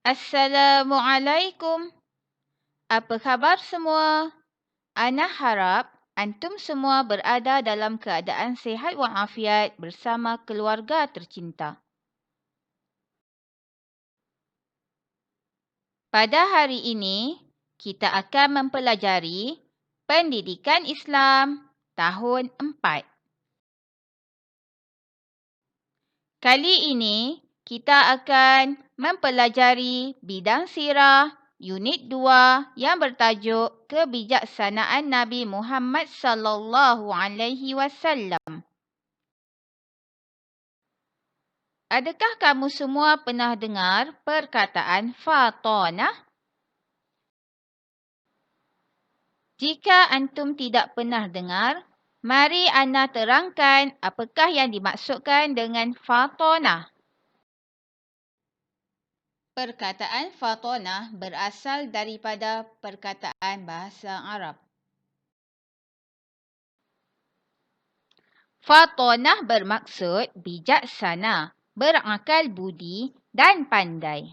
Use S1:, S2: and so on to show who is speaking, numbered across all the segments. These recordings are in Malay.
S1: Assalamualaikum. Apa khabar semua? Ana harap antum semua berada dalam keadaan sihat walafiat bersama keluarga tercinta. Pada hari ini, kita akan mempelajari Pendidikan Islam tahun 4. Kali ini, kita akan mempelajari bidang sirah unit 2 yang bertajuk Kebijaksanaan Nabi Muhammad sallallahu alaihi wasallam. Adakah kamu semua pernah dengar perkataan fatonah? Jika antum tidak pernah dengar, mari ana terangkan apakah yang dimaksudkan dengan fatonah. Perkataan fatonah berasal daripada perkataan bahasa Arab. Fatonah bermaksud bijaksana, berakal budi dan pandai.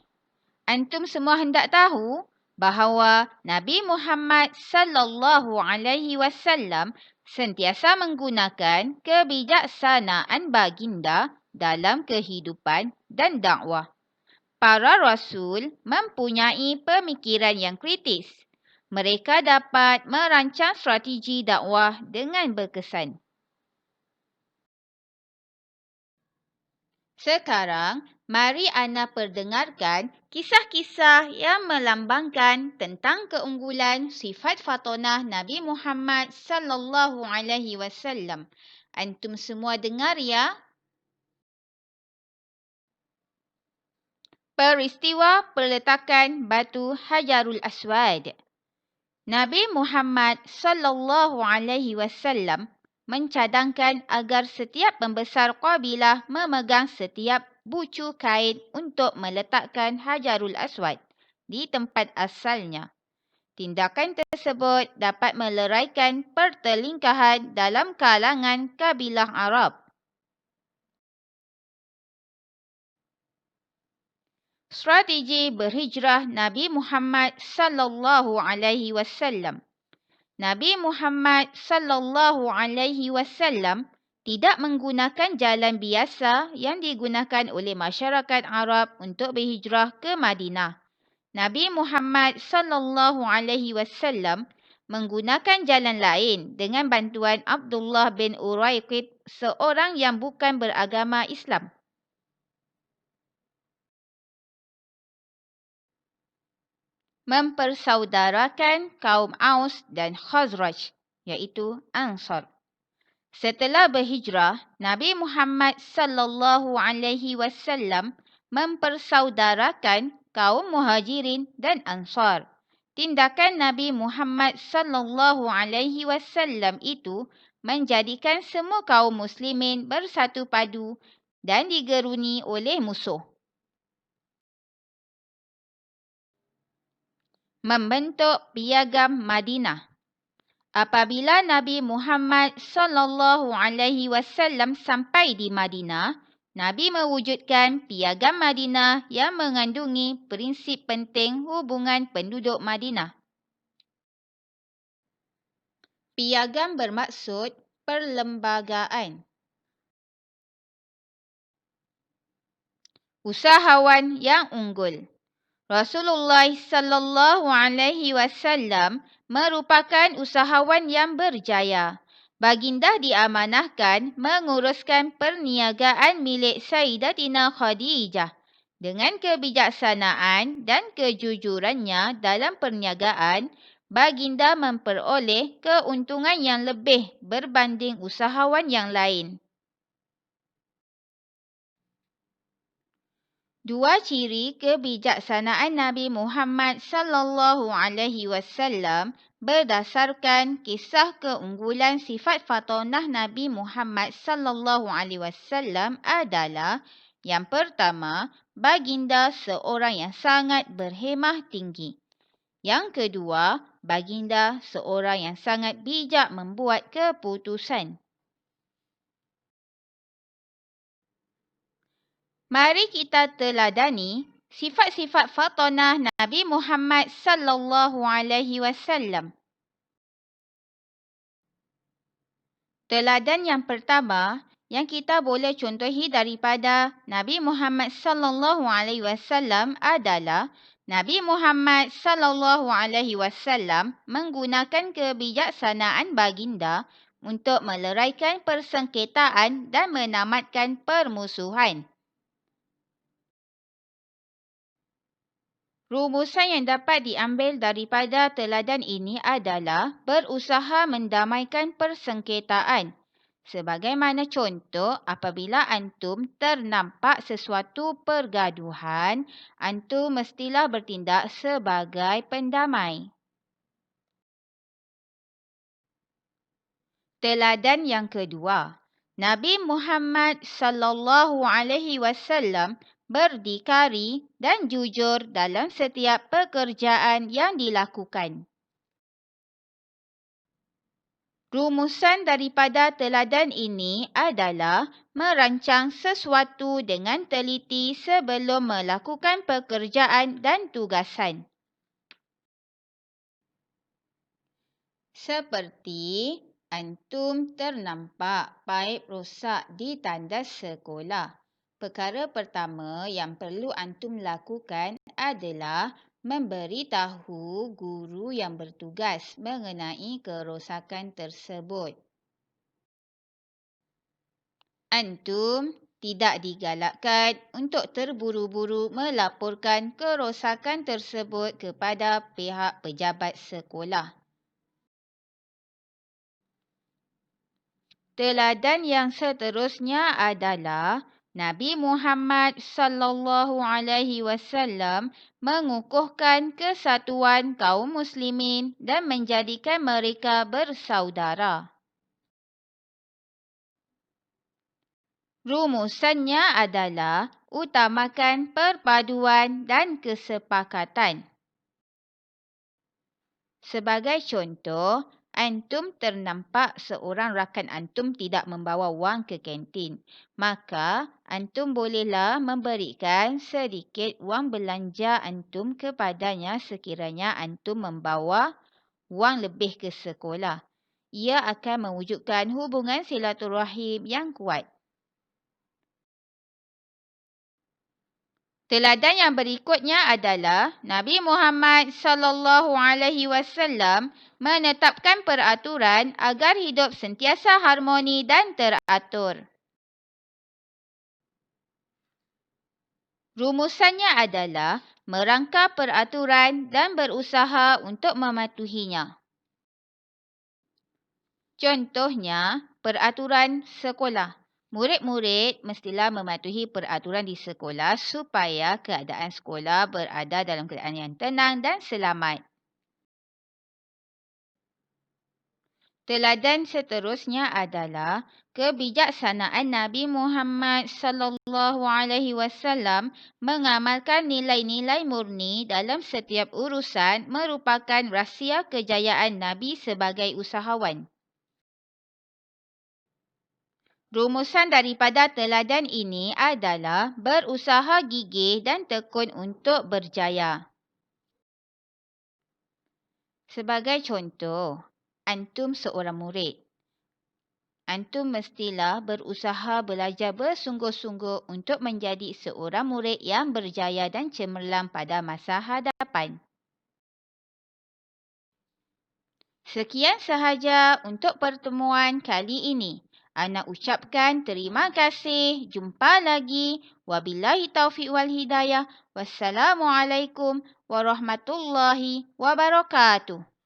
S1: Antum semua hendak tahu bahawa Nabi Muhammad sallallahu alaihi wasallam sentiasa menggunakan kebijaksanaan baginda dalam kehidupan dan dakwah. Para rasul mempunyai pemikiran yang kritis. Mereka dapat merancang strategi dakwah dengan berkesan. Sekarang, mari ana perdengarkan kisah-kisah yang melambangkan tentang keunggulan sifat fatonah Nabi Muhammad sallallahu alaihi wasallam. Antum semua dengar ya? Peristiwa peletakan batu Hajarul Aswad. Nabi Muhammad sallallahu alaihi wasallam mencadangkan agar setiap pembesar kabilah memegang setiap bucu kain untuk meletakkan Hajarul Aswad di tempat asalnya. Tindakan tersebut dapat meleraikan pertelingkahan dalam kalangan kabilah Arab. Strategi berhijrah Nabi Muhammad sallallahu alaihi wasallam. Nabi Muhammad sallallahu alaihi wasallam tidak menggunakan jalan biasa yang digunakan oleh masyarakat Arab untuk berhijrah ke Madinah. Nabi Muhammad sallallahu alaihi wasallam menggunakan jalan lain dengan bantuan Abdullah bin Uraiqid, seorang yang bukan beragama Islam. Mempersaudarakan kaum Aus dan Khazraj, iaitu Ansar. Setelah berhijrah, Nabi Muhammad sallallahu alaihi wasallam mempersaudarakan kaum Muhajirin dan Ansar. Tindakan Nabi Muhammad sallallahu alaihi wasallam itu menjadikan semua kaum muslimin bersatu padu dan digeruni oleh musuh. Membentuk Piagam Madinah. Apabila Nabi Muhammad sallallahu alaihi wasallam sampai di Madinah, Nabi mewujudkan Piagam Madinah yang mengandungi prinsip penting hubungan penduduk Madinah. Piagam bermaksud perlembagaan. Usahawan yang unggul. Rasulullah sallallahu alaihi wasallam merupakan usahawan yang berjaya. Baginda diamanahkan menguruskan perniagaan milik Sayyidatina Khadijah. Dengan kebijaksanaan dan kejujurannya dalam perniagaan, baginda memperoleh keuntungan yang lebih berbanding usahawan yang lain. Dua ciri kebijaksanaan Nabi Muhammad sallallahu alaihi wasallam berdasarkan kisah keunggulan sifat fatonah Nabi Muhammad sallallahu alaihi wasallam adalah: yang pertama, baginda seorang yang sangat berhemah tinggi. Yang kedua, baginda seorang yang sangat bijak membuat keputusan. Mari kita teladani Sifat-sifat fatonah Nabi Muhammad sallallahu alaihi wasallam. Teladan yang pertama yang kita boleh contohi daripada Nabi Muhammad sallallahu alaihi wasallam adalah Nabi Muhammad sallallahu alaihi wasallam menggunakan kebijaksanaan baginda untuk meleraikan persengketaan dan menamatkan permusuhan. Rumusan yang dapat diambil daripada teladan ini adalah berusaha mendamaikan persengketaan. Sebagaimana contoh, apabila antum ternampak sesuatu pergaduhan, antum mestilah bertindak sebagai pendamai. Teladan yang kedua, Nabi Muhammad sallallahu alaihi wasallam berdikari dan jujur dalam setiap pekerjaan yang dilakukan. Rumusan daripada teladan ini adalah merancang sesuatu dengan teliti sebelum melakukan pekerjaan dan tugasan. Seperti antum ternampak paip rosak di tandas sekolah. Perkara pertama yang perlu antum lakukan adalah memberitahu guru yang bertugas mengenai kerosakan tersebut. Antum tidak digalakkan untuk terburu-buru melaporkan kerosakan tersebut kepada pihak pejabat sekolah. Teladan yang seterusnya adalah Nabi Muhammad sallallahu alaihi wasallam mengukuhkan kesatuan kaum muslimin dan menjadikan mereka bersaudara. Rumusannya adalah utamakan perpaduan dan kesepakatan. Sebagai contoh, antum ternampak seorang rakan antum tidak membawa wang ke kantin. Maka, antum bolehlah memberikan sedikit wang belanja antum kepadanya sekiranya antum membawa wang lebih ke sekolah. Ia akan mewujudkan hubungan silaturahim yang kuat. Teladan yang berikutnya adalah Nabi Muhammad sallallahu alaihi wasallam menetapkan peraturan agar hidup sentiasa harmoni dan teratur. Rumusannya adalah merangka peraturan dan berusaha untuk mematuhinya. Contohnya, peraturan sekolah. Murid-murid mestilah mematuhi peraturan di sekolah supaya keadaan sekolah berada dalam keadaan yang tenang dan selamat. Teladan seterusnya adalah kebijaksanaan Nabi Muhammad sallallahu alaihi wasallam mengamalkan nilai-nilai murni dalam setiap urusan merupakan rahsia kejayaan Nabi sebagai usahawan. Rumusan daripada teladan ini adalah berusaha gigih dan tekun untuk berjaya. Sebagai contoh, antum seorang murid. Antum mestilah berusaha belajar bersungguh-sungguh untuk menjadi seorang murid yang berjaya dan cemerlang pada masa hadapan. Sekian sahaja untuk pertemuan kali ini. Ana ucapkan terima kasih. Jumpa lagi. Wabillahi taufiq wal hidayah. Wassalamualaikum warahmatullahi wabarakatuh.